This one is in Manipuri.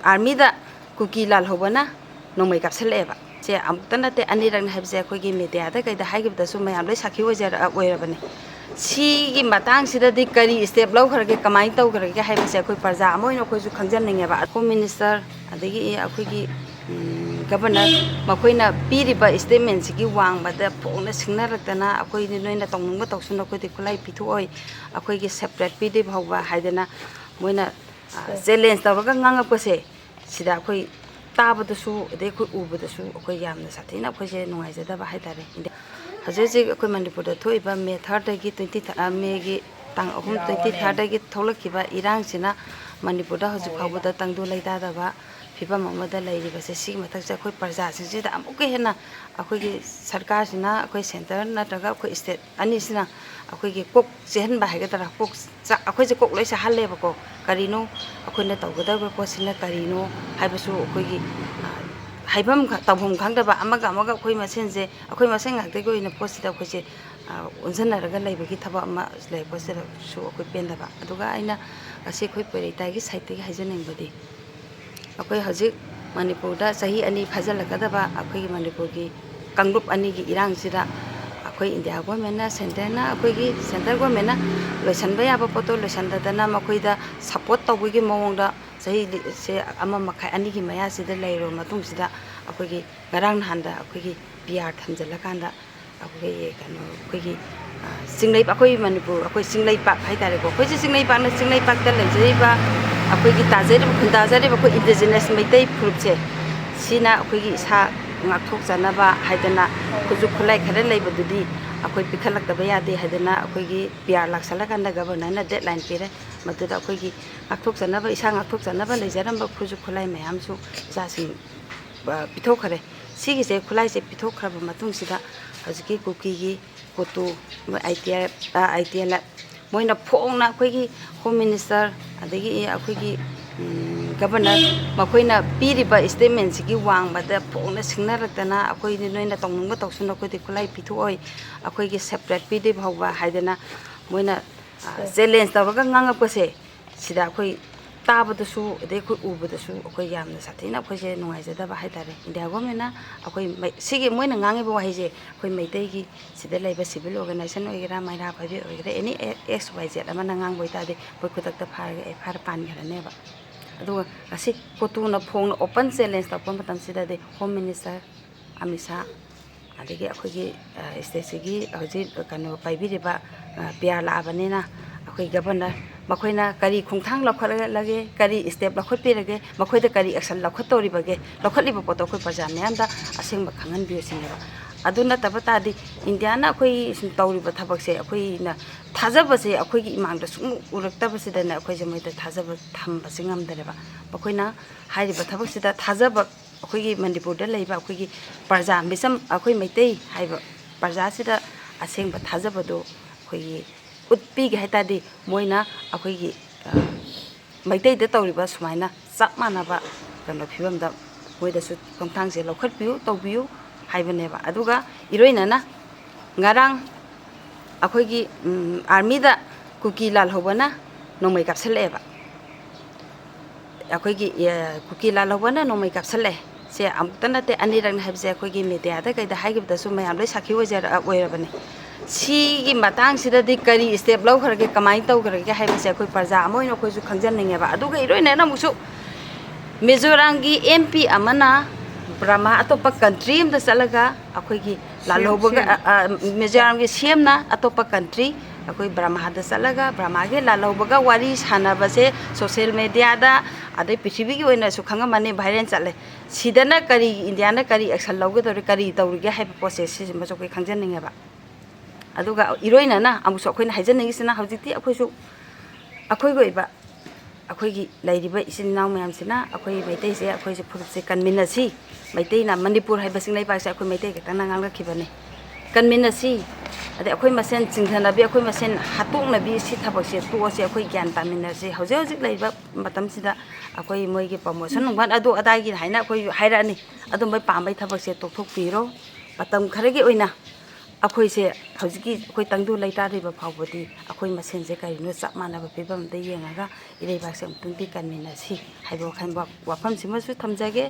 Armida kuki lal hobana nomai kapseleba se amtana te anirang habse akogi media da kaida haigibda su mayam loi sakhi ojar oirabani si gi matang sida di kari step law kharage kamai taw kharage haibse akoi parja amoino koi su khangjan ningeba home minister adagi akogi governor makoina piriba statement sigi wangbada phona singnaratana akoi ni noina tongnungba tawsuna koi di kulai pithoi akoi gi separate pidi bhawba haidana moina challenge tawraga ngangapase sida akoi tabadasu adai akoi ubadasu akoi yamna sathina akoi je nungaijada ba haitare hajeje akoi manipurda thoiba May 3 dagi 20 May gi tang 23 dagi tholakiba irang sina manipurda hoju phawada tangdu laidada ba फिबम अमदा लेरिबसे सी मथक अखोई प्रजा सिंसिदा अमुक हेना अखोई सरकार सिना अखोई सेंटर नत्रगा अखोई स्टेट अनि सिना अखोई कोक जेहन बाहेगदरा कोक अखोई जे कोक लैसा हल्लेबको करिनो अखोइना तौगदब पोसिना करिनो हाइबसु अखोई हाइबम तबम खंगदबा अमगा अमगा अखोई मसेनजे अखोई मसेन ngakdego ina posida अखोई जे उनजनरगा लेबगी थबा अमा ले पोसिदा सु अखोई पेंदबा अदुगा आइना असे अखोई पोइरै ताइगी साइटगी हाइजनेंबदी अखोई हजिक मणिपुरदा सही अनि फजलकदबा अखोई मणिपुरगी कांग्रुप अनि की इरांग सिदा अखोई इंडिया गवर्नमेंट सेंटर अखोई सेंटर गवर्नमेंट लोइसनबा याबा पोतो लोइसनदना मखोइदा सपोर्ट तौबगी मवंगदा सही से अमा मखाई अनि की मया सिदा लेरो मतुंग सिदा अखोई गरांग हांदा अखोई पीआर थमजलकांदा अखोई कनो अखोई सिंगलै अखोई मणिपुर अखोई सिंगलै पाक हाइतारे को अखोई सिंगलै पाक दा लेजैबा अखोई ताजेरिब खुंदाजरिब अखोई इंडिजिनस मैतै फुरुपसे सिना अखोई सा ngakthokjanaba haidana kujuk khulai khare leibadudi अखोई पिखलकदबा यादे हाइदना अखोई पीआर लाक्सलकांदा गवर्नर ना डेडलाइन पिरे मदुदा अखोई ngakthokjanaba isa ngakthokjanaba लेजरamba खुjuk खुलाई मयामसु जासिं पिथोखरे सिगी से खुलाई से पिथोखरबा मतुंगसिदा हजकी कुकीगी कोतु आईटीएल मोइना फोंगना अखोई होम मिनिस्टर अदगी अखोई governor makoina piriba statement sigi wangbada phona singnaratana akoi ni noina tongnungba tawsuna koi di kulai pithoi akoi gi separate pidi bhawba haidana moina challenge tawraga ngangapase sida akoi tabadasu adai akoi ubadasu akoi yamna sathina akoi je nungaijada ba haitare india government na akoi sigi moina ngangiba waije akoi meitei gi sida leiba civil organization oigera Meira Paibi oigera any xyz amana ngangboi tade boi kutakta pharaga fr pan gharaneba अदुगा असी कोतुना फोंग ओपन चैलेंज तपन मतम सिदा दे होम मिनिस्टर अमिसा अदगी अखोगी स्टेटगी हजि कनो पाइबिरिबा पियार लाबनेना अखोई गवर्नर मखोइना करी खुंथांग लखलगे करी स्टेप लखपिरगे मखोइदा करी एक्शन लखतोरिबगे लखलिबा पोतो अखोई प्रजा म्यामदा असेंबा खंगन बियोसिनेबा अदुना तबतादी इंडियाना अखोई सुम तौरिबा थबकसे अखोइना थाजबसे अखोइगी इमांगदा सुम उरक्तबसिदना अखोइ जमैदा थाजब थमबसे ngamदरेबा मखोइना हाइरिबा थबकसिदा थाजब अखोइगी मणिपुरदा लेबा अखोइगी प्रजा मिसम अखोइ मैतै हाइबा प्रजासिदा असेंबा थाजबदो अखोइगी उत्पीगे हाइतादी मोइना अखोइगी मैतैदा तौरिबा सुमाइना चप मानबा कनो फिबमदा मोइदासु खोंथांगसे लखटपिउ तौबिउ हाइबनेबा अदुगा इरोइनाना ngarang अखोइगी आर्मीदा कुकी लाल होबना नोमै कापसलेबा अखोइगी कुकी लाल होबना नोमै कापसले से अमुक्तना ते अनिरंग हाबसे अखोइगी मीडिया दा काइदा हाइगिबदसु मयाम लoi साखि ओइरबने सिगी matang sida di kari step law kharage kamai taw kharage haibase अखोइ प्रजा अमोइन अखोइसु खंजननिंगेबा अदुगा इरोइनाना मुसु मिजोरामगी एमपी अमना ब्रह्मा अतोपा कंट्री अमदा चलगा अखोइगी लालौबगा मिजोरामगी सेमना अतोपा कंट्री अखोइ ब्रह्मादा चलगा ब्रह्मागे लालौबगा वारी सानाबसे सोशल मीडिया दा अदे पृथ्वीगी ओइना सु खंगमाने भाइरल चले सिदना करी इंडियाना करी एक्शन लौगदोरे करी तौरिगे हाइब प्रोसेस सिजमा जोकै खंजननिंगेबा अदुगा इरोइनाना अमुसु अखोइना हाइजनिंगिसना हौजिति अखोइसु अखोइगोइबा अखोइगी लैरिबा इसिन नाव मयामसिना अखोइ मैतैसे अखोइसे फुरुपसे कन्मिनसी मैतैना मणिपुर हाइबसिंग लैबासे अखोइ मैतै खतना ngangakhibane कन्मिनसी अदे अखोइ मसेन चिंधनाबी अखोइ मसेन हातोंनाबी सि थबकसे तोसे अखोइ ज्ञान तामिनसे हौजे हौजिक लैबा मतमसिदा अखोइ मोइगे प्रमोशन नुंगबान अदो अदागी हाइना अखोइ हाइरानी अदुम बै पामबै थबकसे तोथोकपिरो मतम खरगे ओइना ꯑꯩꯈꯣꯏꯁꯦ ꯍꯧꯖꯤꯛꯀꯤ ꯑꯩꯈꯣꯏ ꯇꯪꯗꯨ ꯂꯩꯇꯥꯔꯤꯕ ꯐꯥꯎꯕꯗꯤ ꯑꯩꯈꯣꯏ ꯃꯁꯦꯟꯁꯦ ꯀꯔꯤꯅꯣ ꯆꯞ ꯃꯥꯟꯅꯕ ꯐꯤꯕꯝꯗ ꯌꯦꯡꯉꯒ ꯏꯔꯩꯕꯥꯛꯁꯦ ꯑꯃꯨꯛꯇꯪꯗꯤ ꯀꯟꯃꯤꯟꯅꯁꯤ ꯍꯥꯏꯕ ꯋꯥꯐꯝꯁꯤꯃꯁꯨ ꯊꯝꯖꯒꯦ